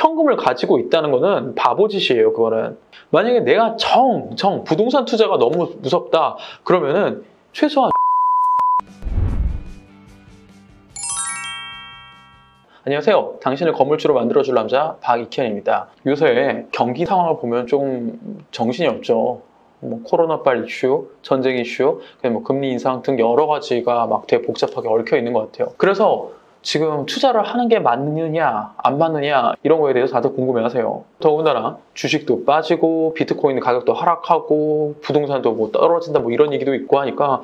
현금을 가지고 있다는 거는 바보짓이에요, 그거는. 만약에 내가 부동산 투자가 너무 무섭다, 그러면은 최소한 안녕하세요. 당신을 건물주로 만들어줄 남자 박익현입니다. 요새 경기 상황을 보면 좀 정신이 없죠. 뭐 코로나19 이슈, 전쟁 이슈, 뭐 금리 인상 등 여러 가지가 막 되게 복잡하게 얽혀 있는 것 같아요. 그래서 지금 투자를 하는 게 맞느냐 안 맞느냐 이런 거에 대해서 다들 궁금해하세요. 더군다나 주식도 빠지고 비트코인 가격도 하락하고 부동산도 뭐 떨어진다 뭐 이런 얘기도 있고 하니까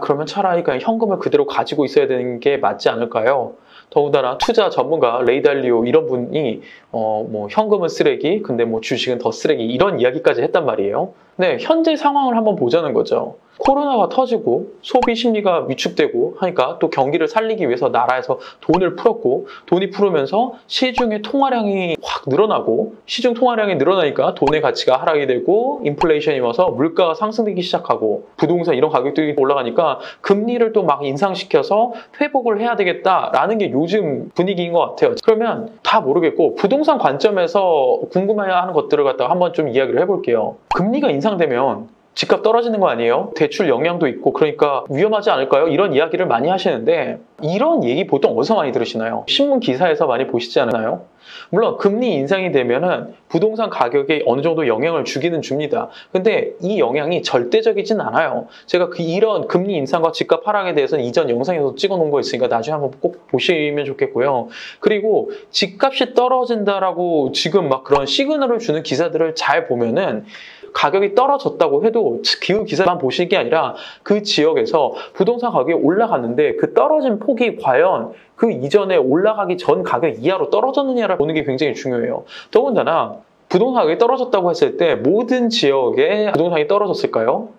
그러면 차라리 그냥 현금을 그대로 가지고 있어야 되는 게 맞지 않을까요? 더군다나 투자 전문가 레이 달리오 이런 분이 뭐 현금은 쓰레기 근데 뭐 주식은 더 쓰레기 이런 이야기까지 했단 말이에요. 네, 현재 상황을 한번 보자는 거죠. 코로나가 터지고 소비 심리가 위축되고 하니까 또 경기를 살리기 위해서 나라에서 돈을 풀었고 돈이 풀으면서 시중의 통화량이 확 늘어나고 시중 통화량이 늘어나니까 돈의 가치가 하락이 되고 인플레이션이 와서 물가가 상승되기 시작하고 부동산 이런 가격들이 올라가니까 금리를 또 막 인상시켜서 회복을 해야 되겠다라는 게 요즘 분위기인 것 같아요. 그러면 다 모르겠고 부동산 관점에서 궁금해하는 것들을 갖다가 한번 좀 이야기를 해볼게요. 금리가 인상되면 집값 떨어지는 거 아니에요? 대출 영향도 있고 그러니까 위험하지 않을까요? 이런 이야기를 많이 하시는데 이런 얘기 보통 어디서 많이 들으시나요? 신문 기사에서 많이 보시지 않나요? 물론 금리 인상이 되면은 부동산 가격에 어느 정도 영향을 주기는 줍니다. 근데 이 영향이 절대적이진 않아요. 제가 이런 금리 인상과 집값 하락에 대해서는 이전 영상에서 찍어 놓은 거 있으니까 나중에 한번 꼭 보시면 좋겠고요. 그리고 집값이 떨어진다라고 지금 막 그런 시그널을 주는 기사들을 잘 보면은 가격이 떨어졌다고 해도 그 기사만 보시는 게 아니라 그 지역에서 부동산 가격이 올라갔는데 그 떨어진 폭이 과연 그 이전에 올라가기 전 가격 이하로 떨어졌느냐를 보는 게 굉장히 중요해요. 더군다나 부동산 가격이 떨어졌다고 했을 때 모든 지역에 부동산이 떨어졌을까요?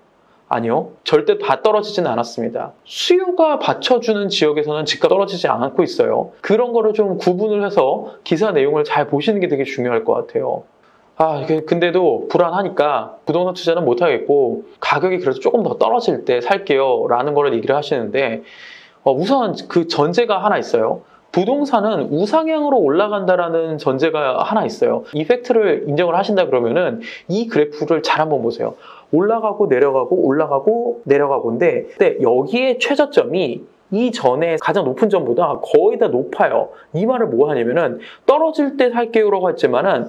아니요. 절대 다 떨어지진 않았습니다. 수요가 받쳐주는 지역에서는 집값 떨어지지 않고 있어요. 그런 거를 좀 구분을 해서 기사 내용을 잘 보시는 게 되게 중요할 것 같아요. 근데도 불안하니까 부동산 투자는 못하겠고 가격이 그래도 조금 더 떨어질 때 살게요 라는 걸 얘기를 하시는데 우선 그 전제가 하나 있어요. 부동산은 우상향으로 올라간다라는 전제가 하나 있어요. 이 팩트를 인정을 하신다 그러면은 이 그래프를 잘 한번 보세요. 올라가고 내려가고 올라가고 내려가고인데 근데 여기에 최저점이 이전에 가장 높은 점보다 거의 다 높아요. 이 말을 뭐 하냐면은 떨어질 때 살게요라고 했지만은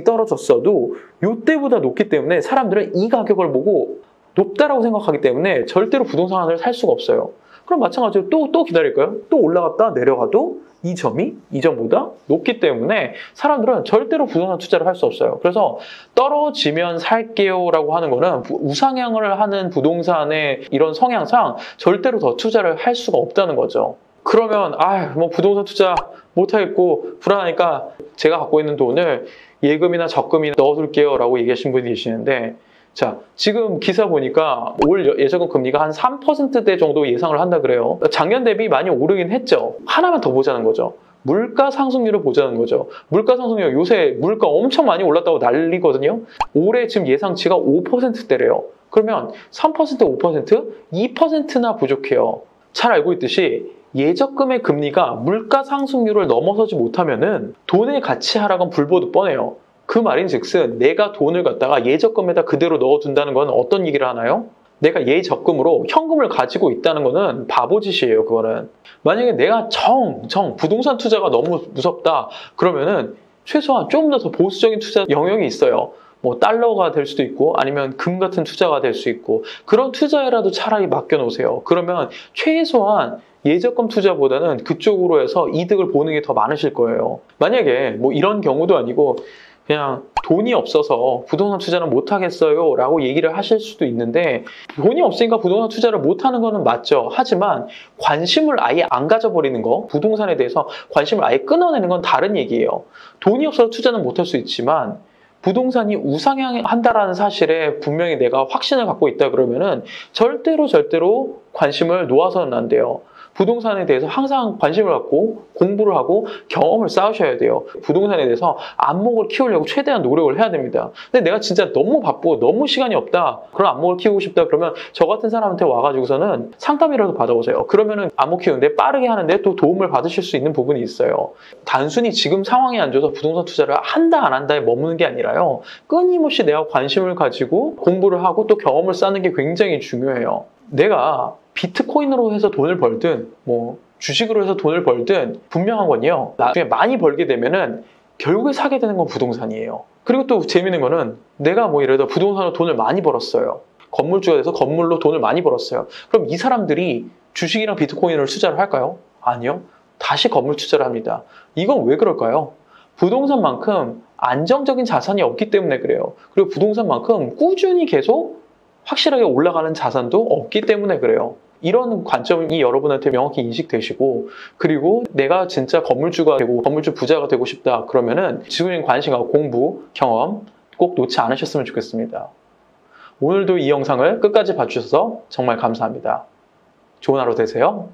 떨어졌어도 이때보다 높기 때문에 사람들은 이 가격을 보고 높다라고 생각하기 때문에 절대로 부동산을 살 수가 없어요. 그럼 마찬가지로 또 기다릴까요? 또 올라갔다 내려가도 이 점이 이전보다 높기 때문에 사람들은 절대로 부동산 투자를 할 수 없어요. 그래서 떨어지면 살게요 라고 하는 거는 우상향을 하는 부동산의 이런 성향상 절대로 더 투자를 할 수가 없다는 거죠. 그러면 뭐 부동산 투자 못하겠고 불안하니까 제가 갖고 있는 돈을 예금이나 적금이나 넣어둘게요 라고 얘기하신 분이 계시는데 자, 지금 기사 보니까 올 예적금 금리가 한 3%대 정도 예상을 한다 그래요. 작년 대비 많이 오르긴 했죠. 하나만 더 보자는 거죠. 물가 상승률을 보자는 거죠. 물가 상승률 요새 물가 엄청 많이 올랐다고 난리거든요. 올해 지금 예상치가 5%대래요. 그러면 3%, 5%? 2%나 부족해요. 잘 알고 있듯이 예적금의 금리가 물가 상승률을 넘어서지 못하면은 돈의 가치 하락은 불보듯 뻔해요. 그 말인즉슨 내가 돈을 갖다가 예적금에다 그대로 넣어둔다는 건 어떤 얘기를 하나요? 내가 예적금으로 현금을 가지고 있다는 거는 바보짓이에요, 그거는. 만약에 내가 부동산 투자가 너무 무섭다 그러면은 최소한 좀 더 보수적인 투자 영역이 있어요. 뭐 달러가 될 수도 있고 아니면 금 같은 투자가 될 수 있고 그런 투자에라도 차라리 맡겨놓으세요. 그러면 최소한 예적금 투자보다는 그쪽으로 해서 이득을 보는 게 더 많으실 거예요. 만약에 뭐 이런 경우도 아니고 그냥 돈이 없어서 부동산 투자는 못하겠어요 라고 얘기를 하실 수도 있는데 돈이 없으니까 부동산 투자를 못하는 거는 맞죠. 하지만 관심을 아예 안 가져버리는 거, 부동산에 대해서 관심을 아예 끊어내는 건 다른 얘기예요. 돈이 없어서 투자는 못할 수 있지만 부동산이 우상향한다라는 사실에 분명히 내가 확신을 갖고 있다 그러면은 절대로 관심을 놓아서는 안 돼요. 부동산에 대해서 항상 관심을 갖고 공부를 하고 경험을 쌓으셔야 돼요. 부동산에 대해서 안목을 키우려고 최대한 노력을 해야 됩니다. 근데 내가 진짜 너무 바쁘고 너무 시간이 없다. 그런 안목을 키우고 싶다. 그러면 저 같은 사람한테 와가지고서는 상담이라도 받아보세요. 그러면은 안목 키우는데 빠르게 하는데 또 도움을 받으실 수 있는 부분이 있어요. 단순히 지금 상황이 안 좋아서 부동산 투자를 한다 안 한다에 머무는 게 아니라요. 끊임없이 내가 관심을 가지고 공부를 하고 또 경험을 쌓는 게 굉장히 중요해요. 내가 비트코인으로 해서 돈을 벌든 뭐 주식으로 해서 돈을 벌든 분명한 건요. 나중에 많이 벌게 되면은 결국에 사게 되는 건 부동산이에요. 그리고 또 재밌는 거는 내가 뭐 예를 들어 부동산으로 돈을 많이 벌었어요. 건물주가 돼서 건물로 돈을 많이 벌었어요. 그럼 이 사람들이 주식이랑 비트코인을 투자를 할까요? 아니요. 다시 건물 투자를 합니다. 이건 왜 그럴까요? 부동산만큼 안정적인 자산이 없기 때문에 그래요. 그리고 부동산만큼 꾸준히 계속 확실하게 올라가는 자산도 없기 때문에 그래요. 이런 관점이 여러분한테 명확히 인식되시고, 그리고 내가 진짜 건물주가 되고 건물주 부자가 되고 싶다 그러면은 지구적인 관심과 공부, 경험 꼭 놓지 않으셨으면 좋겠습니다. 오늘도 이 영상을 끝까지 봐주셔서 정말 감사합니다. 좋은 하루 되세요.